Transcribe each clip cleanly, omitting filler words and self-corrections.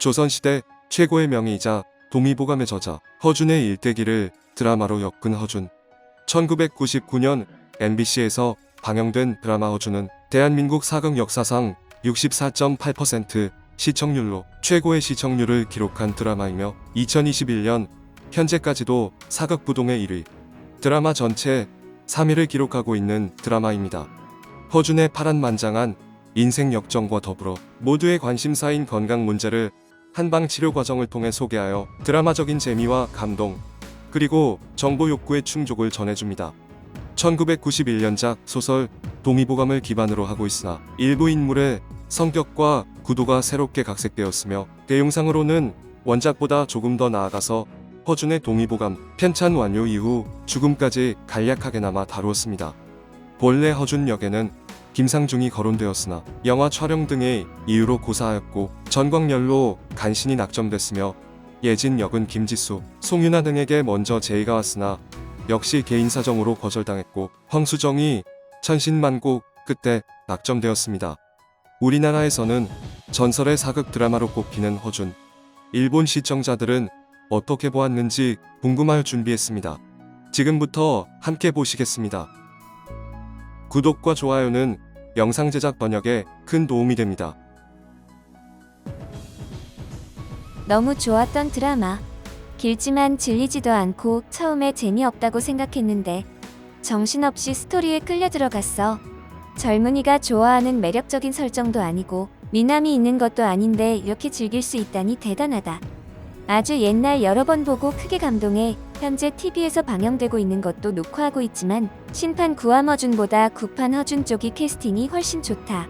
조선시대 최고의 명의이자 동의보감의 저자 허준의 일대기를 드라마로 엮은 허준. 1999년 MBC에서 방영된 드라마 허준은 대한민국 사극 역사상 64.8% 시청률로 최고의 시청률을 기록한 드라마이며 2021년 현재까지도 사극부동의 1위, 드라마 전체 3위를 기록하고 있는 드라마입니다. 허준의 파란만장한 인생 역정과 더불어 모두의 관심사인 건강 문제를 한방 치료 과정을 통해 소개하여 드라마적인 재미와 감동, 그리고 정보 욕구의 충족을 전해줍니다. 1991년작 소설 동의보감을 기반으로 하고 있으나 일부 인물의 성격과 구도가 새롭게 각색되었으며 내용상으로는 원작보다 조금 더 나아가서 허준의 동의보감 편찬 완료 이후 죽음까지 간략하게나마 다루었습니다. 본래 허준 역에는 김상중이 거론되었으나 영화 촬영 등의 이유로 고사하였고 전광열로 간신히 낙점됐으며 예진 역은 김지수, 송윤아 등에게 먼저 제의가 왔으나 역시 개인 사정으로 거절당했고 황수정이 천신만고 끝에 낙점되었습니다. 우리나라에서는 전설의 사극 드라마로 꼽히는 허준. 일본 시청자들은 어떻게 보았는지 궁금하여 준비했습니다. 지금부터 함께 보시겠습니다. 구독과 좋아요는 영상 제작 번역에 큰 도움이 됩니다. 너무 좋았던 드라마. 길지만 질리지도 않고 처음에 재미없다고 생각했는데 정신없이 스토리에 끌려 들어갔어. 젊은이가 좋아하는 매력적인 설정도 아니고 미남이 있는 것도 아닌데 이렇게 즐길 수 있다니 대단하다. 아주 옛날 여러 번 보고 크게 감동해 현재 TV에서 방영되고 있는 것도 녹화하고 있지만 신판 구함 허준보다 구판 허준 쪽이 캐스팅이 훨씬 좋다.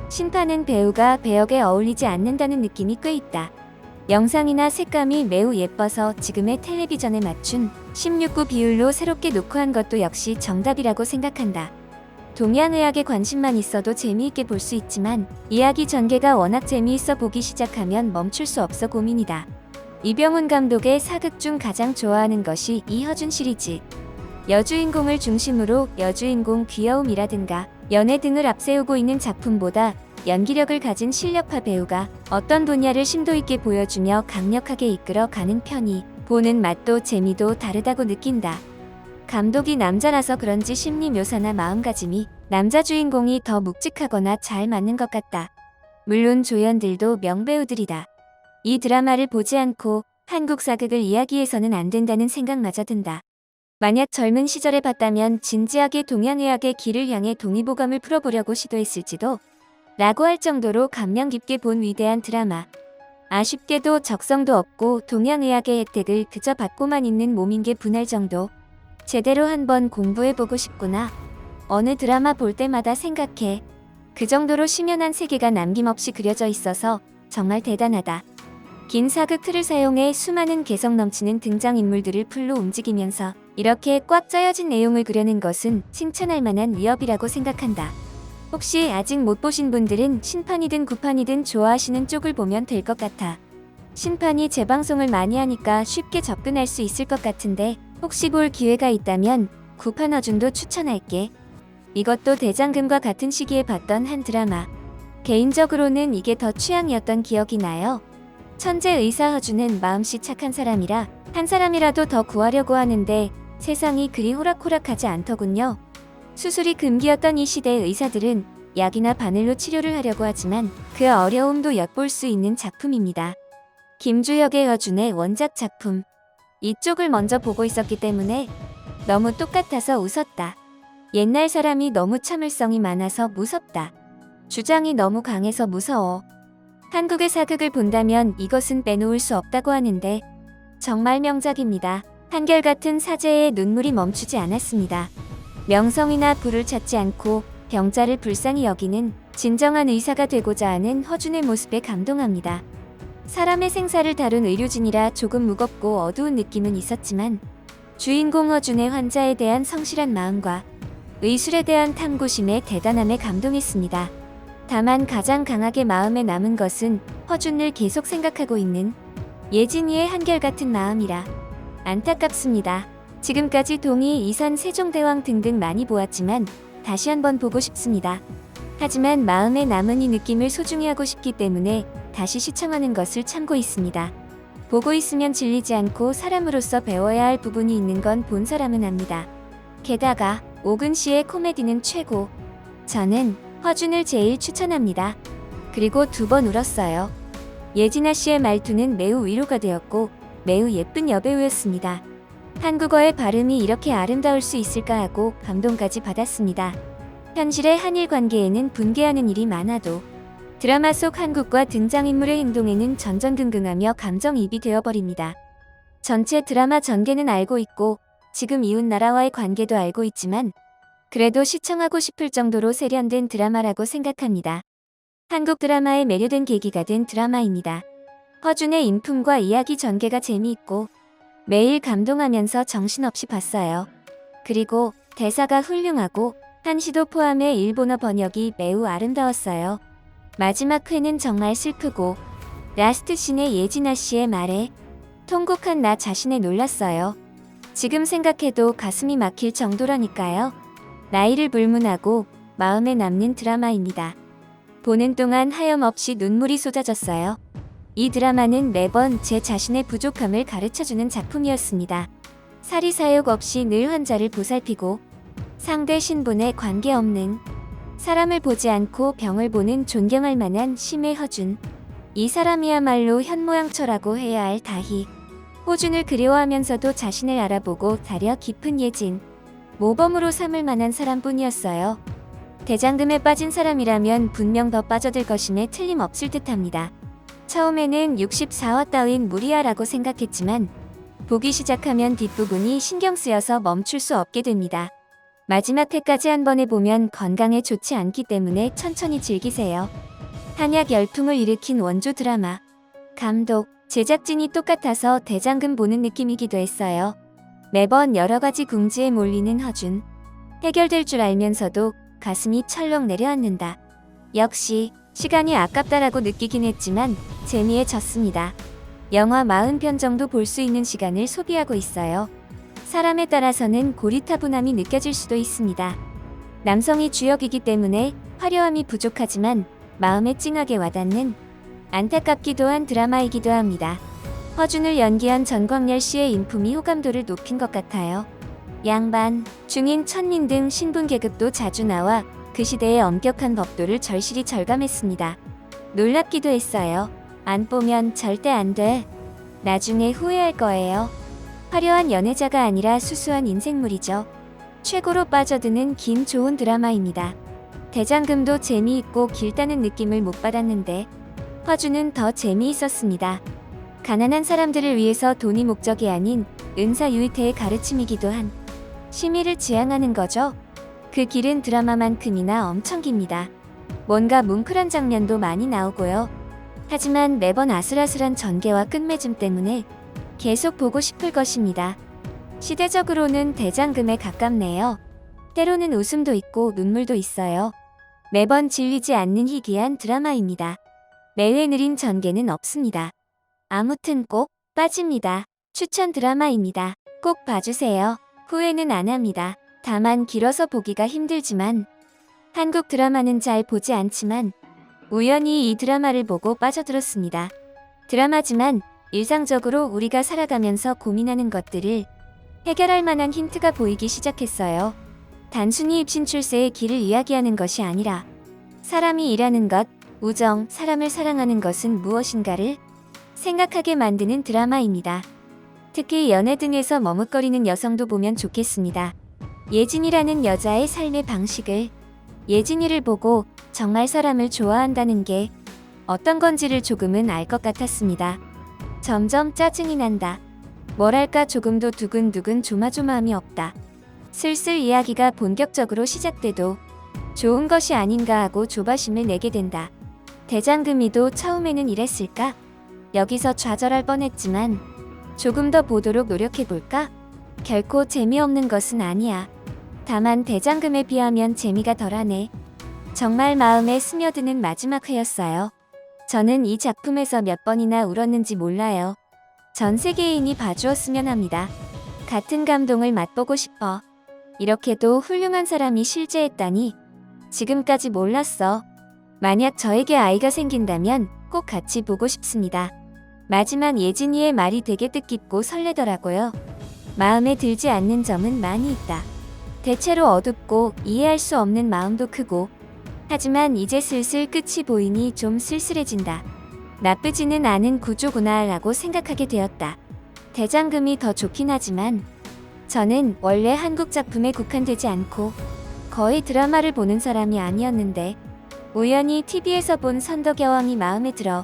신판은 배우가 배역에 어울리지 않는다는 느낌이 꽤 있다. 영상이나 색감이 매우 예뻐서 지금의 텔레비전에 맞춘 16:9 비율로 새롭게 녹화한 것도 역시 정답이라고 생각한다. 동양의학에 관심만 있어도 재미있게 볼 수 있지만 이야기 전개가 워낙 재미있어 보기 시작하면 멈출 수 없어 고민이다. 이병훈 감독의 사극 중 가장 좋아하는 것이 이 허준 시리즈. 여주인공을 중심으로 여주인공 귀여움이라든가 연애 등을 앞세우고 있는 작품보다 연기력을 가진 실력파 배우가 어떤 분야를 심도 있게 보여주며 강력하게 이끌어가는 편이 보는 맛도 재미도 다르다고 느낀다. 감독이 남자라서 그런지 심리 묘사나 마음가짐이 남자 주인공이 더 묵직하거나 잘 맞는 것 같다. 물론 조연들도 명배우들이다. 이 드라마를 보지 않고 한국 사극을 이야기해서는 안 된다는 생각마저 든다. 만약 젊은 시절에 봤다면 진지하게 동양의학의 길을 향해 동의보감을 풀어보려고 시도했을지도 라고 할 정도로 감명 깊게 본 위대한 드라마. 아쉽게도 적성도 없고 동양의학의 혜택을 그저 받고만 있는 몸인 게 분할 정도. 제대로 한번 공부해보고 싶구나. 어느 드라마 볼 때마다 생각해. 그 정도로 심연한 세계가 남김없이 그려져 있어서 정말 대단하다. 긴 사극 틀을 사용해 수많은 개성 넘치는 등장인물들을 풀로 움직이면서 이렇게 꽉 짜여진 내용을 그려낸 것은 칭찬할 만한 위협이라고 생각한다. 혹시 아직 못 보신 분들은 신판이든 구판이든 좋아하시는 쪽을 보면 될 것 같아. 신판이 재방송을 많이 하니까 쉽게 접근할 수 있을 것 같은데 혹시 볼 기회가 있다면 구판 허준도 추천할게. 이것도 대장금과 같은 시기에 봤던 한 드라마. 개인적으로는 이게 더 취향이었던 기억이 나요. 천재 의사 허준은 마음씨 착한 사람이라 한 사람이라도 더 구하려고 하는데 세상이 그리 호락호락하지 않더군요. 수술이 금기였던 이 시대의 의사들은 약이나 바늘로 치료를 하려고 하지만 그 어려움도 엿볼 수 있는 작품입니다. 김주혁의 허준의 원작 작품. 이쪽을 먼저 보고 있었기 때문에 너무 똑같아서 웃었다. 옛날 사람이 너무 참을성이 많아서 무섭다. 주장이 너무 강해서 무서워. 한국의 사극을 본다면 이것은 빼놓을 수 없다고 하는데 정말 명작입니다. 한결같은 사제의 눈물이 멈추지 않았습니다. 명성이나 부를 찾지 않고 병자를 불쌍히 여기는 진정한 의사가 되고자 하는 허준의 모습에 감동합니다. 사람의 생사를 다룬 의료진이라 조금 무겁고 어두운 느낌은 있었지만 주인공 허준의 환자에 대한 성실한 마음과 의술에 대한 탐구심에 대단함에 감동했습니다. 다만 가장 강하게 마음에 남은 것은 허준을 계속 생각하고 있는 예진이의 한결같은 마음이라 안타깝습니다. 지금까지 동의, 이산, 세종대왕 등등 많이 보았지만 다시 한번 보고 싶습니다. 하지만 마음에 남은 이 느낌을 소중히 하고 싶기 때문에 다시 시청하는 것을 참고 있습니다. 보고 있으면 질리지 않고 사람으로서 배워야 할 부분이 있는 건 본 사람은 압니다. 게다가 오근 씨의 코미디는 최고. 저는 허준을 제일 추천합니다. 그리고 2번 울었어요. 예진아 씨의 말투는 매우 위로가 되었고 매우 예쁜 여배우였습니다. 한국어의 발음이 이렇게 아름다울 수 있을까 하고 감동까지 받았습니다. 현실의 한일 관계에는 분개하는 일이 많아도 드라마 속 한국과 등장인물의 행동에는 전전긍긍하며 감정이입이 되어버립니다. 전체 드라마 전개는 알고 있고 지금 이웃나라와의 관계도 알고 있지만 그래도 시청하고 싶을 정도로 세련된 드라마라고 생각합니다. 한국 드라마에 매료된 계기가 된 드라마입니다. 허준의 인품과 이야기 전개가 재미있고 매일 감동하면서 정신없이 봤어요. 그리고 대사가 훌륭하고 한시도 포함해 일본어 번역이 매우 아름다웠어요. 마지막 회는 정말 슬프고 라스트 씬의 예진아 씨의 말에 통곡한 나 자신에 놀랐어요. 지금 생각해도 가슴이 막힐 정도라니까요. 나이를 불문하고 마음에 남는 드라마입니다. 보는 동안 하염없이 눈물이 쏟아졌어요. 이 드라마는 매번 제 자신의 부족함을 가르쳐주는 작품이었습니다. 사리사욕 없이 늘 환자를 보살피고 상대 신분에 관계없는 사람을 보지 않고 병을 보는 존경할 만한 심의 허준. 이 사람이야말로 현모양처라고 해야 할 다희. 호준을 그리워하면서도 자신을 알아보고 다려 깊은 예진. 모범으로 삼을 만한 사람뿐이었어요. 대장금에 빠진 사람이라면 분명 더 빠져들 것임에 틀림없을 듯합니다. 처음에는 64화 따윈 무리야라고 생각했지만 보기 시작하면 뒷부분이 신경 쓰여서 멈출 수 없게 됩니다. 마지막 회까지 한 번에 보면 건강에 좋지 않기 때문에 천천히 즐기세요. 한약 열풍을 일으킨 원조 드라마. 감독, 제작진이 똑같아서 대장금 보는 느낌이기도 했어요. 매번 여러 가지 궁지에 몰리는 허준. 해결될 줄 알면서도 가슴이 철렁 내려앉는다. 역시 시간이 아깝다라고 느끼긴 했지만 재미에 졌습니다. 영화 40편 정도 볼 수 있는 시간을 소비하고 있어요. 사람에 따라서는 고리타분함이 느껴질 수도 있습니다. 남성이 주역이기 때문에 화려함이 부족하지만 마음에 찡하게 와닿는 안타깝기도 한 드라마이기도 합니다. 허준을 연기한 전광열 씨의 인품이 호감도를 높인 것 같아요. 양반, 중인, 천민 등 신분 계급도 자주 나와 그 시대의 엄격한 법도를 절실히 절감했습니다. 놀랍기도 했어요. 안 보면 절대 안 돼. 나중에 후회할 거예요. 화려한 연애자가 아니라 수수한 인생물이죠. 최고로 빠져드는 긴 좋은 드라마입니다. 대장금도 재미있고 길다는 느낌을 못 받았는데 허준은 더 재미있었습니다. 가난한 사람들을 위해서 돈이 목적이 아닌 은사유이태의 가르침이기도 한 심의를 지향하는 거죠. 그 길은 드라마만큼이나 엄청 깁니다. 뭔가 뭉클한 장면도 많이 나오고요. 하지만 매번 아슬아슬한 전개와 끝맺음 때문에 계속 보고 싶을 것입니다. 시대적으로는 대장금에 가깝네요. 때로는 웃음도 있고 눈물도 있어요. 매번 질리지 않는 희귀한 드라마입니다. 매회 느린 전개는 없습니다. 아무튼 꼭 빠집니다. 추천 드라마입니다. 꼭 봐주세요. 후회는 안 합니다. 다만 길어서 보기가 힘들지만 한국 드라마는 잘 보지 않지만 우연히 이 드라마를 보고 빠져들었습니다. 드라마지만 일상적으로 우리가 살아가면서 고민하는 것들을 해결할 만한 힌트가 보이기 시작했어요. 단순히 입신 출세의 길을 이야기하는 것이 아니라 사람이 일하는 것, 우정, 사람을 사랑하는 것은 무엇인가를 생각하게 만드는 드라마입니다. 특히 연애 등에서 머뭇거리는 여성도 보면 좋겠습니다. 예진이라는 여자의 삶의 방식을, 예진이를 보고 정말 사람을 좋아한다는 게 어떤 건지를 조금은 알 것 같았습니다. 점점 짜증이 난다. 뭐랄까 조금도 두근두근 조마조마함이 없다. 슬슬 이야기가 본격적으로 시작돼도 좋은 것이 아닌가 하고 조바심을 내게 된다. 대장금이도 처음에는 이랬을까? 여기서 좌절할 뻔했지만 조금 더 보도록 노력해볼까? 결코 재미없는 것은 아니야. 다만 대장금에 비하면 재미가 덜하네. 정말 마음에 스며드는 마지막 회였어요. 저는 이 작품에서 몇 번이나 울었는지 몰라요. 전 세계인이 봐주었으면 합니다. 같은 감동을 맛보고 싶어. 이렇게도 훌륭한 사람이 실제했다니 지금까지 몰랐어. 만약 저에게 아이가 생긴다면 꼭 같이 보고 싶습니다. 마지막 예진이의 말이 되게 뜻깊고 설레더라고요. 마음에 들지 않는 점은 많이 있다. 대체로 어둡고 이해할 수 없는 마음도 크고, 하지만 이제 슬슬 끝이 보이니 좀 쓸쓸해진다. 나쁘지는 않은 구조구나 라고 생각하게 되었다. 대장금이 더 좋긴 하지만 저는 원래 한국 작품에 국한되지 않고 거의 드라마를 보는 사람이 아니었는데 우연히 TV에서 본 선덕여왕이 마음에 들어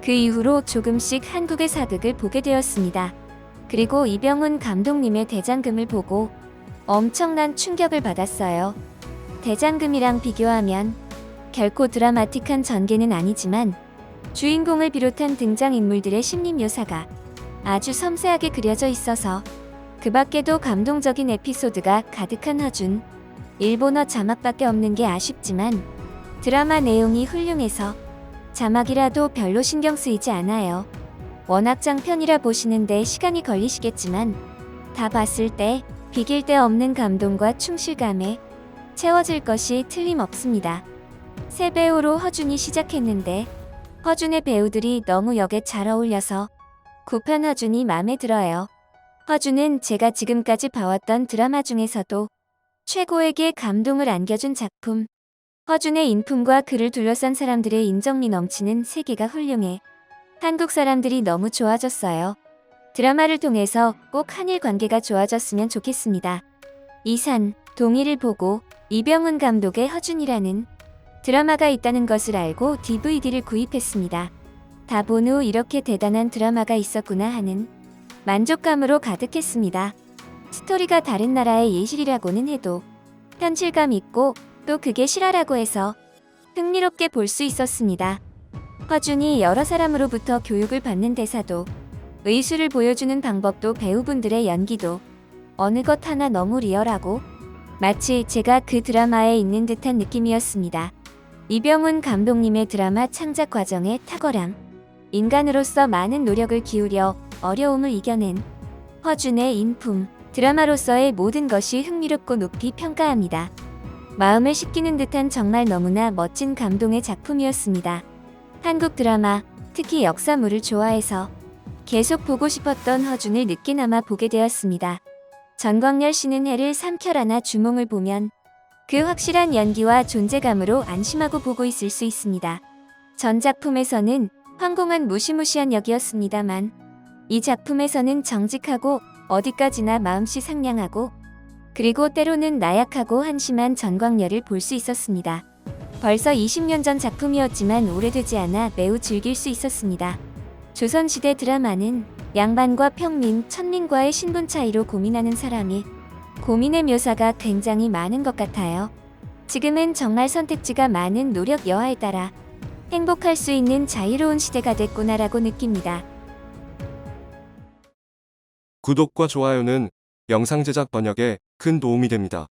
그 이후로 조금씩 한국의 사극을 보게 되었습니다. 그리고 이병훈 감독님의 대장금을 보고 엄청난 충격을 받았어요. 대장금이랑 비교하면 결코 드라마틱한 전개는 아니지만 주인공을 비롯한 등장인물들의 심리 묘사가 아주 섬세하게 그려져 있어서 그 밖에도 감동적인 에피소드가 가득한 허준. 일본어 자막밖에 없는 게 아쉽지만 드라마 내용이 훌륭해서 자막이라도 별로 신경 쓰이지 않아요. 워낙 장편이라 보시는데 시간이 걸리시겠지만 다 봤을 때 비길 데 없는 감동과 충실감에 채워질 것이 틀림없습니다. 새 배우로 허준이 시작했는데 허준의 배우들이 너무 역에 잘 어울려서 구편 허준이 맘에 들어요. 허준은 제가 지금까지 봐왔던 드라마 중에서도 최고에게 감동을 안겨준 작품. 허준의 인품과 그를 둘러싼 사람들의 인정미 넘치는 세계가 훌륭해 한국 사람들이 너무 좋아졌어요. 드라마를 통해서 꼭 한일 관계가 좋아졌으면 좋겠습니다. 이산, 동의를 보고 이병훈 감독의 허준이라는 드라마가 있다는 것을 알고 DVD를 구입했습니다. 다 본 후 이렇게 대단한 드라마가 있었구나 하는 만족감으로 가득했습니다. 스토리가 다른 나라의 예술이라고는 해도 현실감 있고 또 그게 실화라고 해서 흥미롭게 볼 수 있었습니다. 허준이 여러 사람으로부터 교육을 받는 대사도 의술을 보여주는 방법도 배우분들의 연기도 어느 것 하나 너무 리얼하고 마치 제가 그 드라마에 있는 듯한 느낌이었습니다. 이병훈 감독님의 드라마 창작 과정의 탁월함, 인간으로서 많은 노력을 기울여 어려움을 이겨낸 허준의 인품, 드라마로서의 모든 것이 흥미롭고 높이 평가합니다. 마음을 식히는 듯한 정말 너무나 멋진 감동의 작품이었습니다. 한국 드라마, 특히 역사물을 좋아해서 계속 보고 싶었던 허준을 늦게나마 보게 되었습니다. 전광열 씨는 해를 삼켜라나 주몽을 보면 그 확실한 연기와 존재감으로 안심하고 보고 있을 수 있습니다. 전 작품에서는 황공한 무시무시한 역이었습니다만 이 작품에서는 정직하고 어디까지나 마음씨 상냥하고 그리고 때로는 나약하고 한심한 전광열을 볼 수 있었습니다. 벌써 20년 전 작품이었지만 오래되지 않아 매우 즐길 수 있었습니다. 조선시대 드라마는 양반과 평민, 천민과의 신분 차이로 고민하는 사람이 고민의 묘사가 굉장히 많은 것 같아요. 지금은 정말 선택지가 많은 노력 여하에 따라 행복할 수 있는 자유로운 시대가 됐구나라고 느낍니다. 구독과 좋아요는 영상 제작 번역에 큰 도움이 됩니다.